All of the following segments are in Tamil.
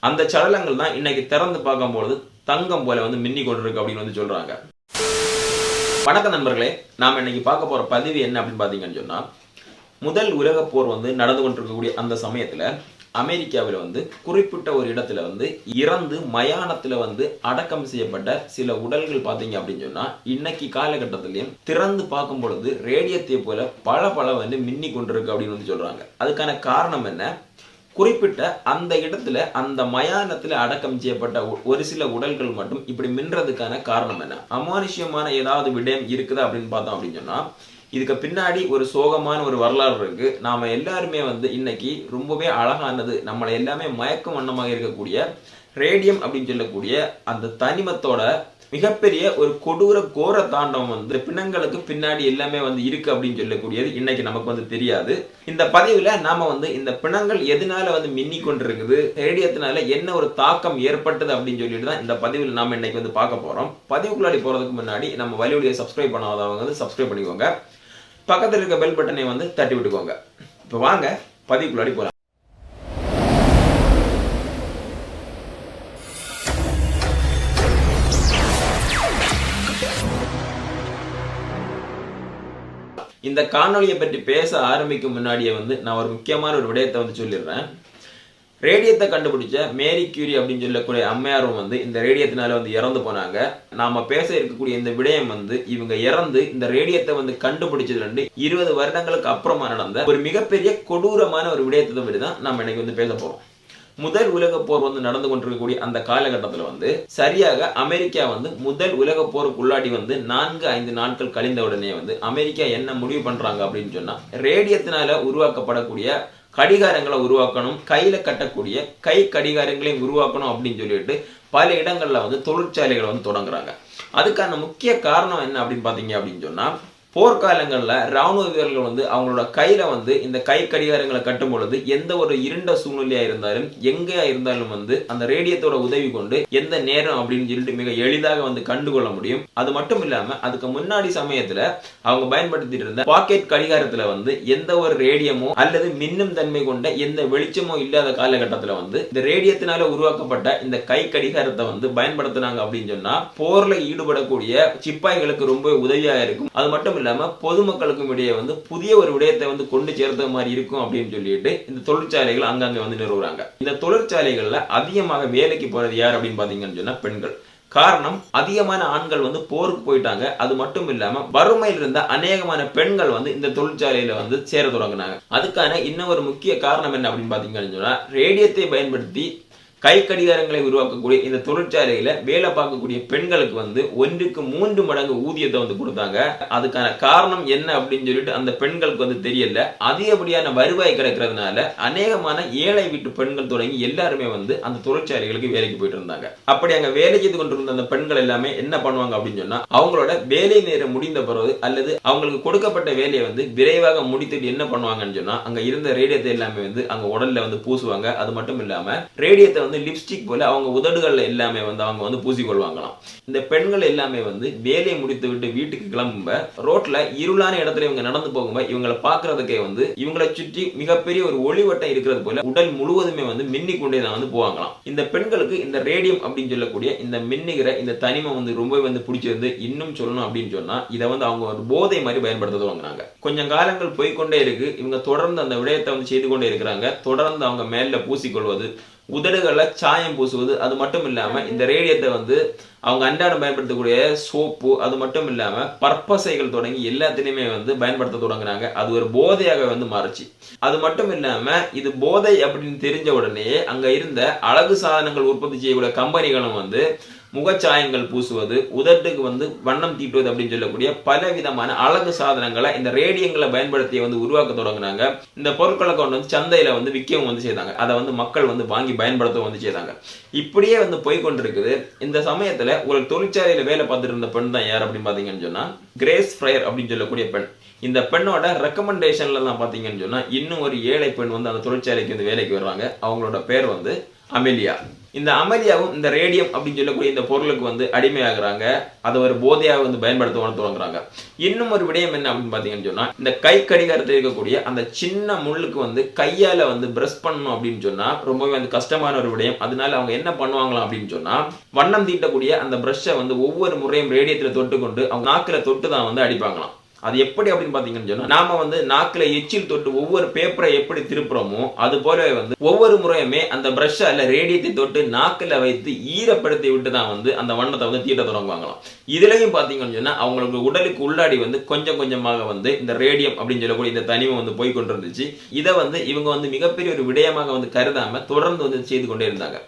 அந்த சடலங்கள் தான் இன்னைக்கு திறந்து பார்க்கும்போது தங்கம் போல வந்து மின்னி கொண்டிருக்கு அப்படின்னு வந்து சொல்றாங்க. வணக்கம் நண்பர்களே, நாம இன்னைக்கு பார்க்க போற பதிவு என்ன அப்படின்னு பாத்தீங்கன்னு சொன்னா, முதல் உலக போர் வந்து நடந்து கொண்டிருக்கக்கூடிய அந்த சமயத்துல அமெரிக்காவில் வந்து குறிப்பிட்ட ஒரு இடத்துல வந்து இறந்து மயானத்துல வந்து அடக்கம் செய்யப்பட்ட சில உடல்கள் பாத்தீங்க அப்படின்னு சொன்னா, இன்னைக்கு காலகட்டத்திலையும் திறந்து பார்க்கும் பொழுது ரேடியத்தை போல பல வந்து மின்னி கொண்டிருக்கு அப்படின்னு வந்து சொல்றாங்க. அதுக்கான காரணம் என்ன? குறிப்பிட்ட அந்த இடத்துல அந்த மயானத்துல அடக்கம் செய்யப்பட்ட ஒரு சில உடல்கள் மட்டும் இப்படி மின்றதுக்கான காரணம் என்ன? அமானுஷ்யமான ஏதாவது விடயம் இருக்குதா அப்படின்னு பார்த்தோம் அப்படின்னு சொன்னா, இதுக்கு பின்னாடி ஒரு சோகமான ஒரு வரலாறு இருக்கு. நாம எல்லாருமே வந்து இன்னைக்கு ரொம்பவே அழகானது, நம்மளை எல்லாமே மயக்கம் வண்ணமாக இருக்கக்கூடிய ரேடியம் அப்படின்னு சொல்லக்கூடிய அந்த தனிமத்தோட மிகப்பெரிய ஒரு கொடூர கோர தாண்டவம் வந்து பிணங்களுக்கு பின்னாடி எல்லாமே வந்து இருக்கு அப்படின்னு சொல்லக்கூடியது இன்னைக்கு நமக்கு வந்து தெரியாது. இந்த பதிவுல நாம வந்து இந்த பிணங்கள் எதனால வந்து மின்னி கொண்டிருக்குது, ரேடியத்தினால என்ன ஒரு தாக்கம் ஏற்பட்டது அப்படின்னு சொல்லிட்டு தான் இந்த பதிவில் நாம இன்னைக்கு வந்து பார்க்க போறோம். பதிவுக்குள்ளாடி போறதுக்கு முன்னாடி நம்ம வலியுடைய சப்ஸ்கிரைப் பண்ணாதவங்க வந்து சப்ஸ்கிரைப் பண்ணிக்கோங்க, பக்கத்தில் இருக்க பெல் பட்டனை வந்து தட்டி விட்டுக்கோங்க. இப்போ வாங்க பதிவுக்குள்ளாடி போலாம். இந்த காணொலியை பற்றி பேச ஆரம்பிக்கும் முன்னாடியே வந்து நான் ஒரு முக்கியமான ஒரு விடயத்தை வந்து சொல்லிடுறேன். ரேடியத்தை கண்டுபிடிச்ச மேரி கியூரி அப்படின்னு சொல்லக்கூடிய அம்மையாரும் வந்து இந்த ரேடியத்தினால வந்து இறந்து போனாங்க. நாம பேச இருக்கக்கூடிய இந்த விடயம் வந்து இவங்க இறந்து இந்த ரேடியத்தை வந்து கண்டுபிடிச்சது 20 வருடங்களுக்கு அப்புறமா நடந்த ஒரு மிகப்பெரிய கொடூரமான ஒரு விடயத்தை பற்றி தான் நம்ம இன்னைக்கு வந்து பேச போறோம். முதல் உலக போர் வந்து நடந்து கொண்டிருக்கக்கூடிய அந்த காலகட்டத்தில் வந்து சரியாக அமெரிக்கா வந்து முதல் உலக போருக்குள்ளாடி வந்து 4-5 நாட்கள் கழிந்த உடனே வந்து அமெரிக்கா என்ன முடிவு பண்றாங்க அப்படின்னு சொன்னா, ரேடியத்தினால உருவாக்கப்படக்கூடிய கடிகாரங்களை உருவாக்கணும், கையில கட்டக்கூடிய கை கடிகாரங்களையும் உருவாக்கணும் அப்படின்னு சொல்லிட்டு பல இடங்கள்ல வந்து தொழிற்சாலைகளை வந்து தொடங்குறாங்க. அதுக்கான முக்கிய காரணம் என்ன அப்படின்னு பாத்தீங்க அப்படின்னு சொன்னா, போர்க்காலங்கள்ல ராணுவ வீரர்கள் வந்து அவங்களோட கையில வந்து இந்த கை கடிகாரங்களை கட்டும் பொழுது எந்த ஒரு இருண்ட சூழ்நிலையா இருந்தாலும் எங்கேயா இருந்தாலும் வந்து அந்த ரேடியத்தோட உதவி கொண்டு எந்த நேரம் அப்படின்னு சொல்லிட்டு மிக எளிதாக வந்து கண்டுகொள்ள முடியும். அது மட்டும் இல்லாம அதுக்கு முன்னாடி சமயத்துல அவங்க பயன்படுத்திட்டு இருந்த பாக்கெட் கடிகாரத்துல வந்து எந்த ஒரு ரேடியமோ அல்லது மின்னும் தன்மை கொண்ட எந்த வெளிச்சமோ இல்லாத காலகட்டத்துல வந்து இந்த ரேடியத்தினால உருவாக்கப்பட்ட இந்த கை கடிகாரத்தை வந்து பயன்படுத்தினாங்க அப்படின்னு சொன்னா போர்ல ஈடுபடக்கூடிய சிப்பாய்களுக்கு ரொம்ப உதவியா இருக்கும். அது மட்டும் இல்லாம பொதுமக்களுக்கும் இடையே வந்து புதிய ஒரு விடயத்தை வந்து கொண்டு சேர்த்த மாதிரி இருக்கும் அப்படின்னு சொல்லிட்டு இந்த தொழிற்சாலைகள் அங்கங்க வந்து நிறுவுறாங்க. இந்த தொழிற்சாலைகள்ல அதிகமாக வேலைக்கு போறது யார் அப்படின்னு பாத்தீங்கன்னு சொன்னா பெண்கள். காரணம், அதிகமான ஆண்கள் வந்து போருக்கு போயிட்டாங்க. அது மட்டும் இல்லாம வறுமையில் இருந்த அநேகமான பெண்கள் வந்து இந்த தொழிற்சாலையில வந்து சேர தொடங்கினாங்க. அதுக்கான இன்னும் ஒரு முக்கிய காரணம் என்ன அப்படின்னு பாத்தீங்கன்னு சொன்னா, ரேடியத்தை பயன்படுத்தி கை கடிகாரங்களை உருவாக்கக்கூடிய இந்த தொழிற்சாலையில வேலை பார்க்கக்கூடிய பெண்களுக்கு வந்து 1-3 மடங்கு ஊதியத்தை வந்து கொடுத்தாங்க. அதுக்கான காரணம் என்ன அப்படின்னு சொல்லிட்டு அந்த பெண்களுக்கு வந்து தெரியல. அதிகப்படியான வருவாய் கிடைக்கிறதுனால அநேகமான ஏழை வீட்டு பெண்கள் தொடங்கி எல்லாருமே வந்து அந்த தொழிற்சாலைகளுக்கு வேலைக்கு போயிட்டு இருந்தாங்க. அப்படி அங்க வேலை செய்து கொண்டிருந்த அந்த பெண்கள் எல்லாமே என்ன பண்ணுவாங்க அப்படின்னு சொன்னா, அவங்களோட வேலை நேரம் முடிந்த பிறகு அல்லது அவங்களுக்கு கொடுக்கப்பட்ட வேலையை வந்து விரைவாக முடித்துட்டு என்ன பண்ணுவாங்கன்னு சொன்னா, அங்க இருந்த ரேடியத்தை எல்லாமே வந்து அங்க உடல்ல வந்து பூசுவாங்க. அது மட்டும் இல்லாம ரேடியத்தை வந்து லிப்ஸ்டிக் போல அவங்க உதடுகள்ல எல்லாமே வந்து அவங்க வந்து பூசிக்கொள்வாங்களாம். இந்த பெண்கள் எல்லாமே வந்து வேலையை முடித்து விட்டு வீட்டுக்கு கிளம்ப ரோட்ல இருளான இடத்துல இவங்க நடந்து போகும்போது இவங்களை பாக்குறதுக்கே வந்து இவங்களை சுற்றி மிகப்பெரிய ஒரு ஒளிவட்டம் இருக்கிறது போல உடல் முழுவதுமே வந்து மின்னி கொண்டே தான் வந்து போவாங்களாம். இந்த பெண்களுக்கு இந்த ரேடியம் அப்படின்னு சொல்லக்கூடிய இந்த மின்னுகிற இந்த தனிமம் வந்து ரொம்ப வந்து பிடிச்சிருந்து, இன்னும் சொல்லணும் அப்படின்னு சொன்னா இதை வந்து அவங்க ஒரு போதை மாதிரி பயன்படுத்த தொடங்கினாங்க. கொஞ்சம் காலங்கள் போய்கொண்டே இருக்கு. இவங்க தொடர்ந்து அந்த விடயத்தை வந்து செய்து கொண்டே இருக்கிறாங்க. தொடர்ந்து அவங்க மேல பூசிக்கொள்வது, உதடுகளை சாயம் பூசுவது, அது மட்டும் இல்லாம இந்த ரேடியத்தை வந்து அவங்க அன்றாடம் பயன்படுத்தக்கூடிய சோப்பு, அது மட்டும் இல்லாம பற்பசைகள் தொடங்கி எல்லாத்திலையுமே வந்து பயன்படுத்த தொடங்குறாங்க. அது ஒரு போதையாக வந்து மாறுச்சு. அது மட்டும் இல்லாம இது போதை அப்படின்னு தெரிஞ்ச உடனே அங்க இருந்த அழகு சாதனங்கள் உற்பத்தி செய்யக்கூடிய கம்பெனிகளும் வந்து முகச்சாயங்கள் பூசுவது, உதட்டுக்கு வந்து வண்ணம் தீட்டுவது அப்படின்னு சொல்லக்கூடிய பல விதமான அழகு சாதனங்களை இந்த ரேடியங்களை பயன்படுத்தி வந்து உருவாக்க தொடங்கினாங்க. இந்த பொருட்களை கொண்டு வந்து சந்தையில வந்து விற்கவும் வந்து செய்தாங்க. அதை வந்து மக்கள் வந்து வாங்கி பயன்படுத்த வந்து செய்தாங்க. இப்படியே வந்து போய்கொண்டிருக்குது. இந்த சமயத்துல ஒரு தொழிற்சாலையில வேலை பார்த்துட்டு இருந்த பெண் தான் யார் அப்படின்னு பாத்தீங்கன்னு சொன்னா, கிரேஸ் ஃப்ரையர் அப்படின்னு சொல்லக்கூடிய பெண். இந்த பெண்ணோட ரெக்கமெண்டேஷன்ல தான் பாத்தீங்கன்னு சொன்னா இன்னும் ஒரு ஏழை பெண் வந்து அந்த தொழிற்சாலைக்கு வந்து வேலைக்கு வர்றாங்க. அவங்களோட பேர் வந்து அமெலியா. இந்த அமெலியாவும் இந்த ரேடியம் அப்படின்னு சொல்லக்கூடிய இந்த பொருளுக்கு வந்து அடிமையாகிறாங்க. அதை ஒரு போதையாக வந்து பயன்படுத்த தொடங்குறாங்க. இன்னும் ஒரு விடயம் என்ன அப்படின்னு பாத்தீங்கன்னு சொன்னா, இந்த கை கடிகாரத்தில் இருக்கக்கூடிய அந்த சின்ன முள்ளுக்கு வந்து கையால வந்து பிரஷ் பண்ணணும் அப்படின்னு சொன்னா ரொம்பவே வந்து கஷ்டமான ஒரு விடயம். அதனால அவங்க என்ன பண்ணுவாங்களாம் அப்படின்னு சொன்னா, வண்ணம் தீட்டக்கூடிய அந்த பிரஷ்ஷை வந்து ஒவ்வொரு முறையும் ரேடியத்துல தொட்டுக்கொண்டு அவங்க நாக்குல தொட்டு தான் வந்து அடிப்பாங்களாம். அது எப்படி அப்படின்னு பாத்தீங்கன்னு சொன்னா, நாம வந்து நாக்குல எச்சில் தொட்டு ஒவ்வொரு பேப்பரை எப்படி திருப்புறோமோ அது போலவே வந்து ஒவ்வொரு முறையுமே அந்த பிரஷ் அல்ல ரேடியத்தை தொட்டு நாக்குல வைத்து ஈரப்படுத்தி விட்டு தான் வந்து அந்த வண்ணத்தை வந்து தீட்ட தொடங்குவாங்களாம். இதுலயும் பாத்தீங்கன்னு சொன்னா அவங்களுக்கு உடலுக்கு உள்ளாடி வந்து கொஞ்சம் கொஞ்சமாக வந்து இந்த ரேடியம் அப்படின்னு சொல்லக்கூடிய இந்த தனிமம் வந்து போய் கொண்டு இருந்துச்சு. இதை வந்து இவங்க வந்து மிகப்பெரிய ஒரு விடயமாக வந்து கருதாம தொடர்ந்து வந்து செய்து கொண்டே இருந்தாங்க.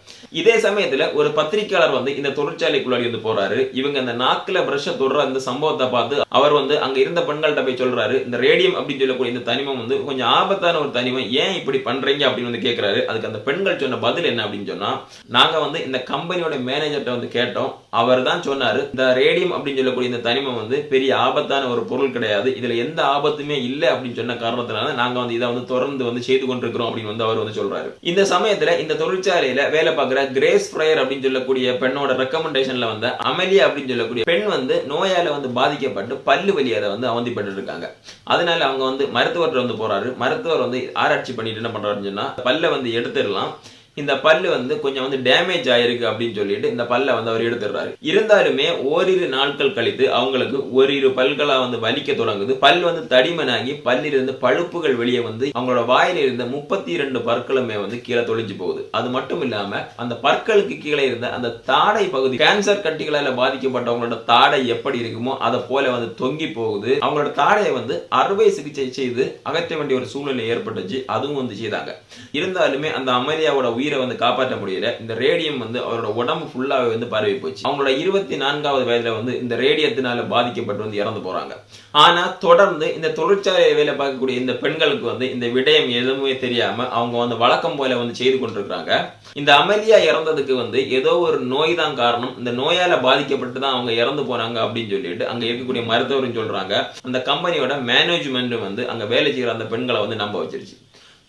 இதே சமயத்துல ஒரு பத்திரிகையாளர் வந்து இந்த தொழிற்சாலைக்குள்ளாடி வந்து போறாரு. இவங்க அந்த நாக்குல பிரஷ் தொடுற அந்த சம்பவத்தை பார்த்து அவர் வந்து அங்க இருந்த பெண்கள்கிட்ட போய் சொல்றாரு, இந்த ரேடியம் அப்படின்னு சொல்லக்கூடிய இந்த தனிமம் வந்து கொஞ்சம் ஆபத்தான ஒரு தனிமம், ஏன் இப்படி பண்றீங்க அப்படின்னு வந்து கேட்கிறாரு. அதுக்கு அந்த பெண்கள் சொன்ன பதில் என்ன அப்படின்னு சொன்னா, நாங்க வந்து இந்த கம்பெனியோட மேனேஜர்கிட்ட வந்து கேட்டோம். அவர் தான் சொன்னாரு, இந்த ரேடியம் அப்படின்னு சொல்லக்கூடிய இந்த தனிமம் வந்து பெரிய ஆபத்தான ஒரு பொருள் கிடையாது, இதுல எந்த ஆபத்துமே இல்லை அப்படின்னு சொன்ன காரணத்தினால நாங்க வந்து இதை வந்து தொடர்ந்து வந்து செய்து கொண்டிருக்கிறோம் அப்படின்னு வந்து அவர் வந்து சொல்றாரு. இந்த சமயத்துல இந்த தொழிற்சாலையில வேலை பார்க்கிற கிரேஸ் ஃப்ரையர் அப்படின்னு சொல்லக்கூடிய பெண்ணோட ரெக்கமெண்டேஷன்ல வந்த அமெலியா அப்படின்னு சொல்லக்கூடிய பெண் வந்து நோயால வந்து பாதிக்கப்பட்டு பல்லு வலி அதை வந்து அவதிப்பட்டு இருக்காங்க. அதனால அவங்க வந்து மருத்துவர்கிட்ட வந்து போறாரு. மருத்துவர் வந்து ஆராய்ச்சி பண்ணிட்டு என்ன பண்றாருன்னு சொன்னா, பல்ல வந்து எடுத்துடலாம், இந்த பல்லு வந்து கொஞ்சம் வந்து டேமேஜ் ஆயிருக்கு அப்படின்னு சொல்லிட்டு இந்த பல்ல வந்து அவர் எடுத்துடுறாரு. இருந்தாலுமே ஓரிரு நாட்கள் கழித்து அவங்களுக்கு ஓரிரு பல்களா வந்து வலிக்க தொடங்குது. பல் வந்து தடிமனாகி பல்லிலிருந்து பழுப்புகள் வெளியே வந்து அவங்களோட வாயில இருந்த 32 பற்களுமே வந்து கீழே தொழிஞ்சு போகுது. அது மட்டும் இல்லாம அந்த பற்களுக்கு கீழே இருந்த அந்த தாடை பகுதி கேன்சர் கட்டிகளால பாதிக்கப்பட்டவங்களோட தாடை எப்படி இருக்குமோ அதை போல வந்து தொங்கி போகுது. அவங்களோட தாடையை வந்து அறுவை சிகிச்சை செய்து அகற்ற வேண்டிய ஒரு சூழ்நிலை ஏற்பட்டுச்சு. அதுவும் வந்து செய்தாங்க. இருந்தாலுமே அந்த அமெலியாவோட உயிரை வந்து காப்பாற்ற முடியல. இந்த ரேடியம் வந்து அவரோட உடம்பு ஃபுல்லாவே வந்து பரவி போச்சு. அவங்களோட 24வது வயதுல வந்து இந்த ரேடியத்தினால பாதிக்கப்பட்டு வந்து இறந்து போறாங்க. ஆனா தொடர்ந்து இந்த தொழிற்சாலையை வேலை பார்க்கக்கூடிய இந்த பெண்களுக்கு வந்து இந்த விடயம் எதுவுமே தெரியாம அவங்க வந்து வழக்கம் போல வந்து செய்து கொண்டிருக்காங்க. இந்த அமெலியா இறந்ததுக்கு வந்து ஏதோ ஒரு நோய் தான் காரணம், இந்த நோயால பாதிக்கப்பட்டு தான் அவங்க இறந்து போனாங்க அப்படின்னு சொல்லிட்டு அங்க இருக்கக்கூடிய மருத்துவரும் சொல்றாங்க. அந்த கம்பெனியோட மேனேஜ்மெண்ட் வந்து அங்க வேலை செய்யற அந்த பெண்களை வந்து நம்ப வச்சிருச்சு.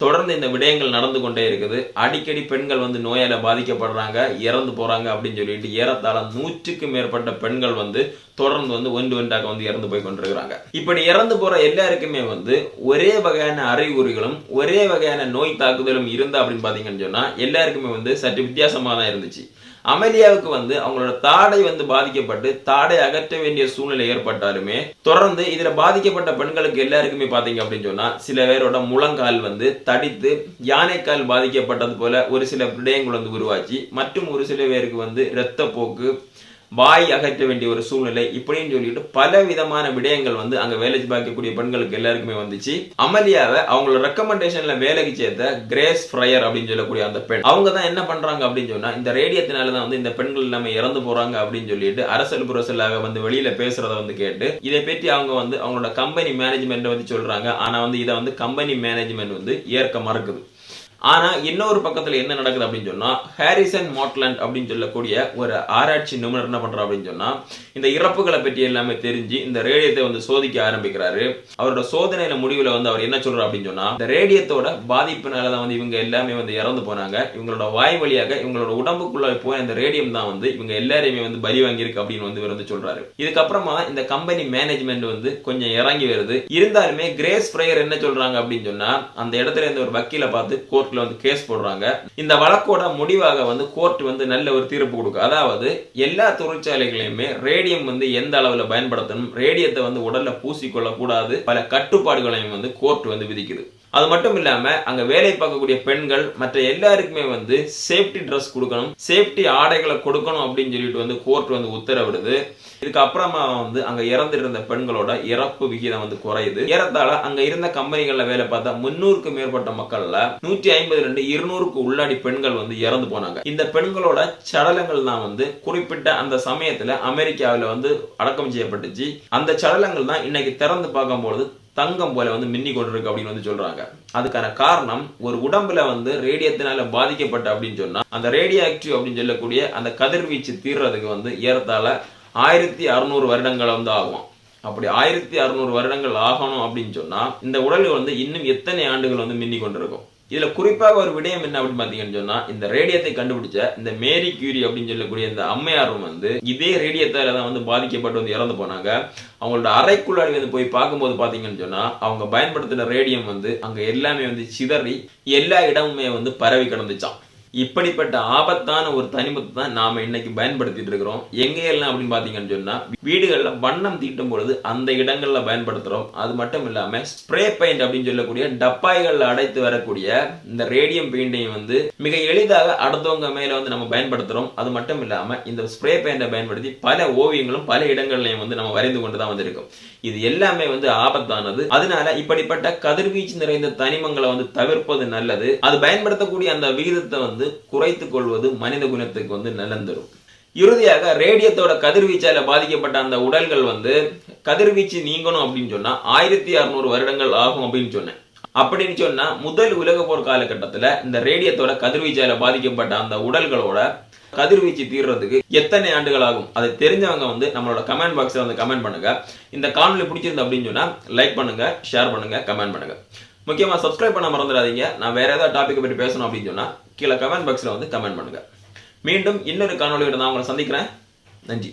தொடர்ந்து இந்த விடயங்கள் நடந்து கொண்டே இருக்குது. அடிக்கடி பெண்கள் வந்து நோயால பாதிக்கப்படுறாங்க, இறந்து போறாங்க அப்படின்னு சொல்லிட்டு ஏறத்தாழ 100க்கும் மேற்பட்ட பெண்கள் வந்து தொடர்ந்து வந்து ஒன்றாக வந்து இறந்து போய் கொண்டிருக்கிறாங்க. இப்படி இறந்து போற எல்லாருக்குமே வந்து ஒரே வகையான அறிகுறிகளும் ஒரே வகையான நோய் தாக்குதலும் இருந்தா அப்படின்னு பாத்தீங்கன்னு சொன்னா எல்லாருக்குமே வந்து சற்று வித்தியாசமா தான் இருந்துச்சு. அமெலியாவுக்கு வந்து அவங்களோட தாடை வந்து பாதிக்கப்பட்டு தாடை அகற்ற வேண்டிய சூழ்நிலை ஏற்பட்டாலுமே தொடர்ந்து இதுல பாதிக்கப்பட்ட பெண்களுக்கு எல்லாருக்குமே பாத்தீங்க அப்படின்னு சொன்னா சில பேரோட முழங்கால் வந்து தடித்து யானைக்கால் பாதிக்கப்பட்டது போல ஒரு சில விடயங்கள் வந்து உருவாச்சு. மற்றும் ஒரு சில பேருக்கு வந்து இரத்த போக்கு, வாய் அகற்ற வேண்டிய ஒரு சூழ்நிலை, இப்படின்னு சொல்லிட்டு பல விதமான விடயங்கள் வந்து அங்க வேலை பார்க்கக்கூடிய பெண்களுக்கு எல்லாருக்குமே வந்துச்சு. அமெலியாவை அவங்களோட ரெக்கமெண்டேஷன்ல வேலைக்கு சேர்த்த கிரேஸ் ஃப்ரையர் அப்படின்னு சொல்லக்கூடிய அந்த பெண் அவங்க தான் என்ன பண்றாங்க அப்படின்னு சொன்னா, இந்த ரேடியத்தினாலதான் வந்து இந்த பெண்கள் எல்லாமே இறந்து போறாங்க அப்படின்னு சொல்லிட்டு அரசல் புரசலாக வந்து வெளியில பேசுறத வந்து கேட்டு இதை பற்றி அவங்க வந்து அவங்களோட கம்பெனி மேனேஜ்மெண்ட் வந்து சொல்றாங்க. ஆனா வந்து இதை வந்து கம்பெனி மேனேஜ்மெண்ட் வந்து ஏற்க மறுக்குது. ஆனா இன்னொரு பக்கத்துல என்ன நடக்குது அப்படின்னு சொன்னா, ஹாரிசன் மோட்லண்ட் அப்படின்னு சொல்லக்கூடிய ஒரு ஆராய்ச்சி நிபுணர் என்ன பண்றா அப்படின்னு சொன்னா, இந்த இறப்புகளை பற்றி எல்லாமே தெரிஞ்சு இந்த ரேடியத்தை வந்து சோதிக்க ஆரம்பிக்கிறாரு. அவரோட சோதனையில முடிவுல வந்து அவர் என்ன சொல்றாரு அப்படின்னு சொன்னா, இந்த ரேடியத்தோட பாதிப்புனாலதான் வந்து இவங்க எல்லாமே வந்து இறந்து போனாங்க. இவங்களோட வாய் வழியாக இவங்களோட உடம்புக்குள்ள போய் இந்த ரேடியம் தான் வந்து இவங்க எல்லாரையுமே வந்து பலி வாங்கியிருக்கு அப்படின்னு வந்து இவர் வந்து சொல்றாரு. இதுக்கப்புறமா இந்த கம்பெனி மேனேஜ்மெண்ட் வந்து கொஞ்சம் இறங்கி வருது. இருந்தாலுமே கிரேஸ் ஃப்ரையர் என்ன சொல்றாங்க அப்படின்னு சொன்னா, அந்த இடத்துல இருந்து ஒரு வக்கீல பார்த்து கோர்ட் வந்து கேஸ் போடுறாங்க. இந்த வழக்கோட முடிவாக வந்து கோர்ட் வந்து நல்ல ஒரு தீர்ப்பு கொடுக்கும். அதாவது எல்லா தொழிற்சாலைகளையுமே ரேடியம் வந்து எந்த அளவுல பயன்படுத்தணும், ரேடியத்தை வந்து உடல்ல பூசிக்கொள்ள கூடாது, பல கட்டுப்பாடுகளையும் வந்து கோர்ட் வந்து விதிக்குது. அது மட்டும் இல்லாம அங்க வேலை பார்க்கக்கூடிய பெண்கள் மற்ற எல்லாருக்குமே வந்து சேஃப்டி ட்ரெஸ் கொடுக்கணும், சேஃப்டி ஆடைகளை கொடுக்கணும் அப்படின்னு சொல்லிட்டு வந்து கோர்ட் வந்து உத்தரவிடுது. இதுக்கு அப்புறமா வந்து அங்க இறந்துட்டு இருந்த பெண்களோட இறப்பு விகிதம் வந்து குறையுது. ஏறத்தாழ அங்க இருந்த கம்பெனிகள்ல வேலை பார்த்தா 300க்கும் மேற்பட்ட மக்கள்ல 150 200க்கு உள்ளாடி பெண்கள் வந்து இறந்து போனாங்க. இந்த பெண்களோட சடலங்கள் தான் வந்து குறிப்பிட்ட அந்த சமயத்துல அமெரிக்காவில வந்து அடக்கம் செய்யப்பட்டுச்சு. அந்த சடலங்கள் தான் இன்னைக்கு திறந்து பார்க்கும்போது தங்கம் போல வந்து மின்னி கொண்டிருக்கு அப்படின்னு வந்து சொல்றாங்க. அதுக்கான காரணம் ஒரு உடம்புல வந்து ரேடியத்தினால பாதிக்கப்பட்ட அப்படின்னு சொன்னா அந்த ரேடியோ ஆக்டிவ் அப்படின்னு சொல்லக்கூடிய அந்த கதிர்வீச்சு தீர்றதுக்கு வந்து ஏறத்தாழ 1600 வருடங்கள் வந்து ஆகும். அப்படி 1600 வருடங்கள் ஆகணும் அப்படின்னு சொன்னா இந்த உடல் வந்து இன்னும் எத்தனை ஆண்டுகள் வந்து மின்னி கொண்டிருக்கும். இதுல குறிப்பாக ஒரு விடயம் என்ன அப்படின்னு பாத்தீங்கன்னு சொன்னா, இந்த ரேடியத்தை கண்டுபிடிச்ச இந்த மேரி கியூரி அப்படின்னு சொல்லக்கூடிய இந்த அம்மையாரும் வந்து இதே ரேடியத்தால தான் வந்து பாதிக்கப்பட்டு வந்து இறந்து போனாங்க. அவங்களோட அறைக்குள்ளாடி வந்து போய் பார்க்கும்போது பாத்தீங்கன்னு சொன்னா, அவங்க பயன்படுத்தின ரேடியம் வந்து அங்க எல்லாமே வந்து சிதறி எல்லா இடமுமே வந்து பரவி கிடந்துச்சாம். இப்படிப்பட்ட ஆபத்தான ஒரு தனிமத்தை தான் நாம இன்னைக்கு பயன்படுத்திட்டு இருக்கிறோம். எங்க எல்லாம் அப்படின்னு பாத்தீங்கன்னு சொன்னா, வீடுகள்ல வண்ணம் தீட்டும் பொழுது அந்த இடங்கள்ல பயன்படுத்துறோம். அது மட்டும் இல்லாம ஸ்ப்ரே பெயிண்ட் அப்படின்னு சொல்லக்கூடிய டப்பாய்கள்ல அடைத்து வரக்கூடிய இந்த ரேடியம் பெயிண்டையும் வந்து மிக எளிதாக அடுத்தவங்க மேல வந்து நம்ம பயன்படுத்துறோம். அது மட்டும் இல்லாம இந்த ஸ்ப்ரே பெயிண்டை பயன்படுத்தி பல ஓவியங்களும் பல இடங்கள்லயும் வந்து நம்ம வரைந்து கொண்டுதான் வந்திருக்கோம். இது எல்லாமே வந்து ஆபத்தானது. அதனால இப்படிப்பட்ட கதிர்வீச்சு நிறைந்த தனிமங்களை வந்து தவிர்ப்பது நல்லது. அது பயன்படுத்தக்கூடிய அந்த விகிதத்தை வந்து குறைத்துக் கொள்வது மனித குணத்துக்கு வந்து நலன் தரும். இறுதியாக ரேடியத்தோட கதிர்வீச்சால பாதிக்கப்பட்ட அந்த உடல்கள் வந்து கதிர்வீச்சு நீங்கணும் அப்படின்னு சொன்னா 1600 வருடங்கள் ஆகும் அப்படின்னு சொன்னேன். அப்படின்னு சொன்னா முதல் உலக போர் காலகட்டத்துல இந்த ரேடியத்தோட கதிர்வீச்சால பாதிக்கப்பட்ட அந்த உடல்களோட கதிர்வீச்சு தீர்றதுக்கு எத்தனை ஆண்டுகள் ஆகும்? அதை தெரிஞ்சவங்க வந்து நம்மளோட கமெண்ட் பாக்ஸ்ல வந்து கமெண்ட் பண்ணுங்க. இந்த காணொலி பிடிச்சிருந்து அப்படின்னு சொன்னா லைக் பண்ணுங்க, ஷேர் பண்ணுங்க, கமெண்ட் பண்ணுங்க. முக்கியமா சப்ஸ்கிரைப் பண்ண மறந்துடாதீங்க. நான் வேற ஏதாவது டாபிக் பற்றி பேசணும் அப்படின்னு சொன்னா கீழே கமெண்ட் பாக்ஸ்ல வந்து கமெண்ட் பண்ணுங்க. மீண்டும் இன்னொரு காணொலியோட நான் உங்களை சந்திக்கிறேன். நன்றி.